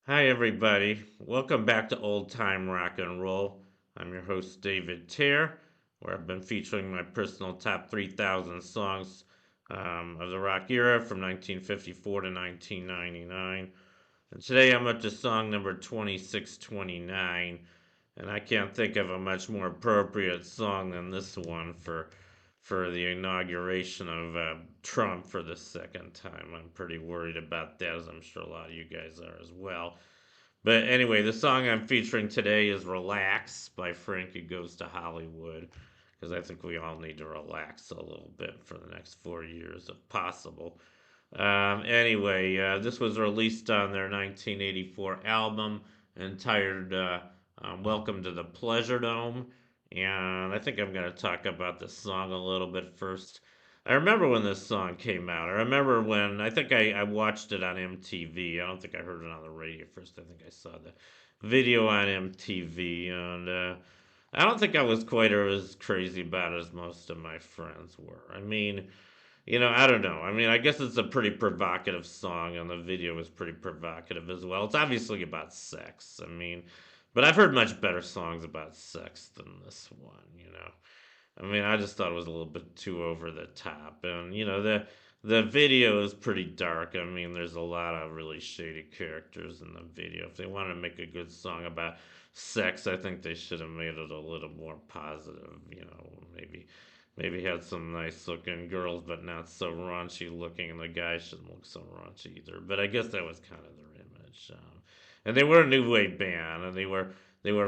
Hi, everybody. Welcome back to Old Time Rock and Roll. I'm your host, David Tear, where I've been featuring my personal top 3,000 songs of the rock era from 1954 to 1999. And today I'm up to song number 2629, and I can't think of a much more appropriate song than this one for the inauguration of Trump for the second time. I'm pretty worried about that, as I'm sure a lot of you guys are as well. But anyway, the song I'm featuring today is Relax by Frankie Goes to Hollywood, because I think we all need to relax a little bit for the next 4 years if possible. This was released on their 1984 album entitled Welcome to the Pleasuredome. And I think I'm going to talk about the song a little bit first. I remember when this song came out. I remember when I think I watched it on MTV. I don't think I heard it on the radio first. I think I saw the video on MTV. And I don't think I was quite as crazy about it as most of my friends were. I don't know. I guess it's a pretty provocative song, and the video is pretty provocative as well. It's obviously about sex. But I've heard much better songs about sex than this one. I just thought it was a little bit too over the top, and the video is pretty dark. There's a lot of really shady characters in the video. If they wanted to make a good song about sex, I think they should have made it a little more positive. Maybe had some nice looking girls, but not so raunchy looking, and the guy shouldn't look so raunchy either. But I guess that was kind of their image. And they were a new wave band, and they were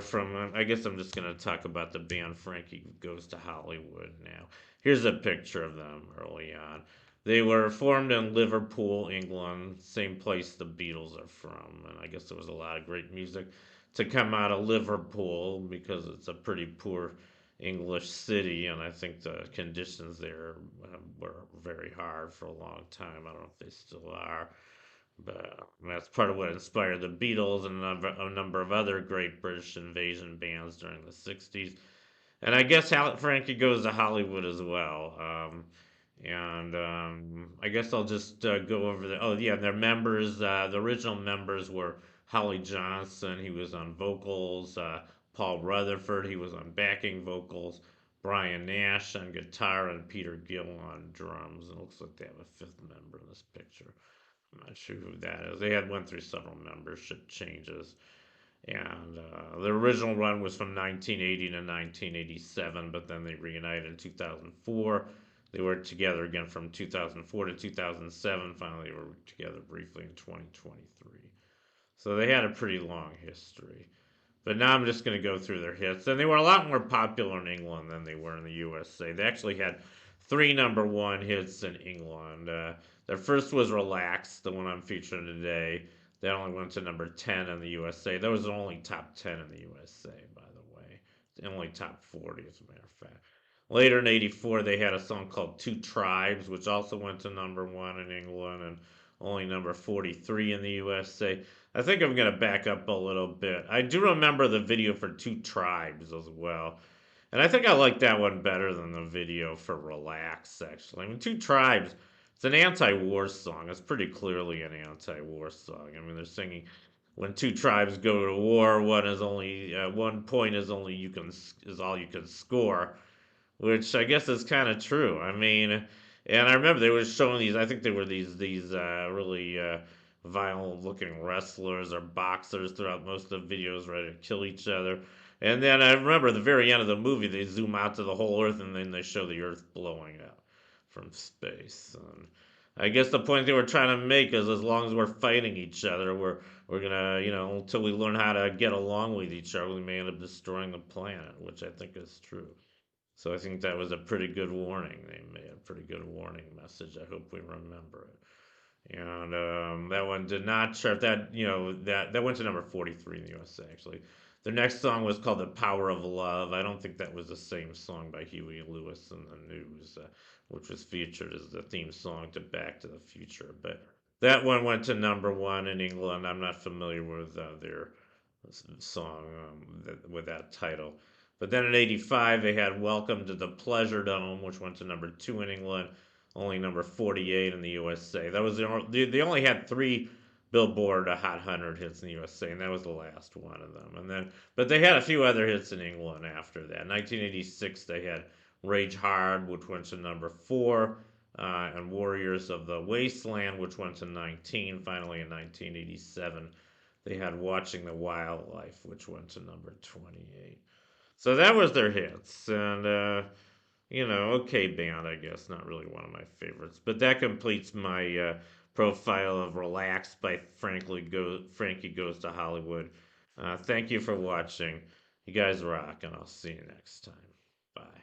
from. I guess I'm just gonna talk about the band Frankie Goes to Hollywood now. Here's a picture of them early on. They were formed in Liverpool, England, same place the Beatles are from, and I guess there was a lot of great music to come out of Liverpool because it's a pretty poor English city, and I think the conditions there were very hard for a long time. I don't know if they still are, but that's part of what inspired the Beatles and a number of other great British invasion bands during the 60s. And I guess Frankie Goes to Hollywood as well. I guess I'll just go over the. Oh, yeah, their members, the original members were Holly Johnson, he was on vocals, Paul Rutherford, he was on backing vocals, Brian Nash on guitar, and Peter Gill on drums. And it looks like they have a fifth member in this picture. I'm not sure who that is. They had went through several membership changes. And the original run was from 1980 to 1987, but then they reunited in 2004. They were together again from 2004 to 2007. Finally, they were together briefly in 2023. So they had a pretty long history. But now I'm just going to go through their hits. And they were a lot more popular in England than they were in the USA. They actually had three number one hits in England. Their first was Relax, the one I'm featuring today. That only went to number 10 in the USA. That was the only top 10 in the USA, by the way. The only top 40, as a matter of fact. Later in '84, they had a song called Two Tribes, which also went to number one in England and only number 43 in the USA. I think I'm going to back up a little bit. I do remember the video for Two Tribes as well. And I think I like that one better than the video for Relax, actually. Two Tribes, it's an anti war song. It's pretty clearly an anti war song. They're singing when two tribes go to war, one point is only you can is all you can score, which I guess is kind of true. And I remember they were showing these. I think they were these really violent looking wrestlers or boxers throughout most of the videos, ready to kill each other. And then I remember at the very end of the movie, they zoom out to the whole Earth, and then they show the Earth blowing up from space. And I guess the point they were trying to make is, as long as we're fighting each other, we're gonna, until we learn how to get along with each other, we may end up destroying the planet, which I think is true. So I think that was a pretty good warning. They made a pretty good warning message. I hope we remember it. And that one did not chart. That went to number 43 in the USA, actually. Their next song was called "The Power of Love." I don't think that was the same song by Huey Lewis in the News, which was featured as the theme song to Back to the Future. But that one went to number one in England. I'm not familiar with their song with that title. But then in '85, they had Welcome to the Pleasuredome, which went to number two in England, only number 48 in the USA. They only had three Billboard Hot 100 hits in the USA, and that was the last one of them. And then, but they had a few other hits in England after that. 1986, they had Rage Hard, which went to number 4, and Warriors of the Wasteland, which went to 19. Finally, in 1987, they had Watching the Wildlife, which went to number 28. So that was their hits, and okay band, I guess. Not really one of my favorites, but that completes my profile of Relaxed by Frankie Goes to Hollywood. Thank you for watching. You guys rock, and I'll see you next time. Bye.